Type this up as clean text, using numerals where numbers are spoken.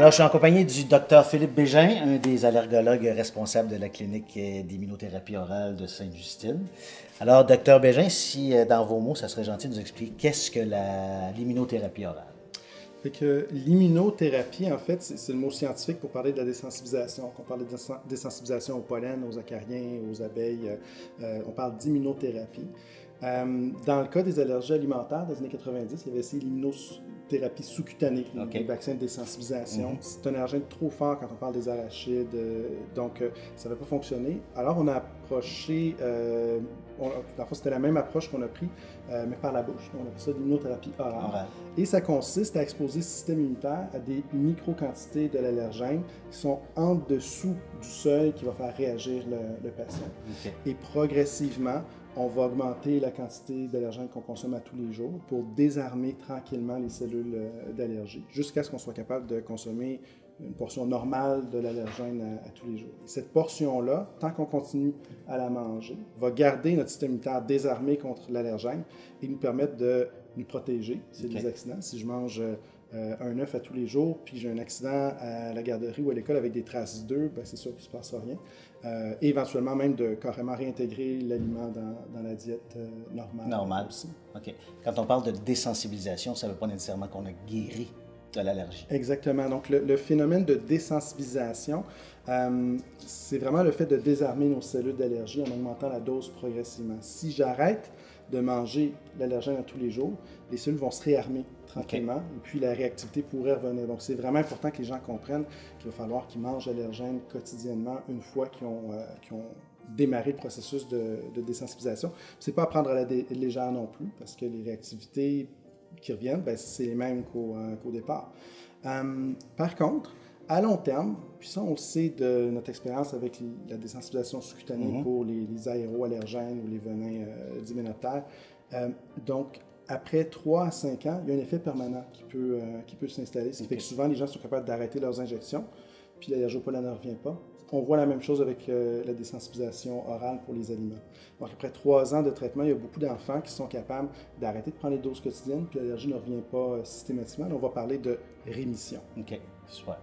Alors, je suis en compagnie du docteur Philippe Bégin, un des allergologues responsables de la clinique d'immunothérapie orale de Sainte-Justine. Alors, docteur Bégin, si dans vos mots, ça serait gentil de nous expliquer qu'est-ce que l'immunothérapie orale? Fait que l'immunothérapie, en fait, c'est le mot scientifique pour parler de la désensibilisation. Quand on parle de désensibilisation au pollen, aux acariens, aux abeilles, on parle d'immunothérapie. Dans le cas des allergies alimentaires des années 90, il y avait essayé l'immunothérapie sous-cutanée, les vaccins de désensibilisation. C'est un allergène trop fort quand on parle des arachides, donc ça n'avait pas fonctionné. Alors on a approché, c'était la même approche qu'on a pris, mais par la bouche. On appelle ça l'immunothérapie orale. Et ça consiste à exposer le système immunitaire à des micro-quantités de l'allergène qui sont en dessous du seuil qui va faire réagir le patient. Et progressivement, on va augmenter la quantité d'allergènes qu'on consomme à tous les jours pour désarmer tranquillement les cellules d'allergie, jusqu'à ce qu'on soit capable de consommer une portion normale de l'allergène à tous les jours. Et cette portion-là, tant qu'on continue à la manger, va garder notre système immunitaire désarmé contre l'allergène et nous permettre de nous protéger s'il y a des accidents. Si je mange un œuf à tous les jours, puis j'ai un accident à la garderie ou à l'école avec des traces d'œufs, ben c'est sûr qu'il ne se passera rien. Et éventuellement même de carrément réintégrer l'aliment dans la diète normale. Normale aussi. OK. Quand on parle de désensibilisation, ça ne veut pas nécessairement qu'on a guéri de l'allergie. Exactement. Donc, le phénomène de désensibilisation, c'est vraiment le fait de désarmer nos cellules d'allergie en augmentant la dose progressivement. Si j'arrête de manger l'allergène à tous les jours, les cellules vont se réarmer tranquillement et puis la réactivité pourrait revenir. Donc, c'est vraiment important que les gens comprennent qu'il va falloir qu'ils mangent l'allergène quotidiennement une fois qu'ils ont démarrer le processus de désensibilisation. C'est pas à prendre à la légère non plus, parce que les réactivités qui reviennent, ben, c'est les mêmes qu'au départ. Par contre, à long terme, puis ça on le sait de notre expérience avec la désensibilisation sous-cutanée pour les aéroallergènes ou les venins d'hyménoptères, donc après 3 à 5 ans, il y a un effet permanent qui peut s'installer. Ça fait que souvent les gens sont capables d'arrêter leurs injections, puis l'allergie au pollen ne revient pas. On voit la même chose avec la désensibilisation orale pour les aliments. Donc, après 3 ans de traitement, il y a beaucoup d'enfants qui sont capables d'arrêter de prendre les doses quotidiennes, puis l'allergie ne revient pas systématiquement. Là, on va parler de rémission. OK, super.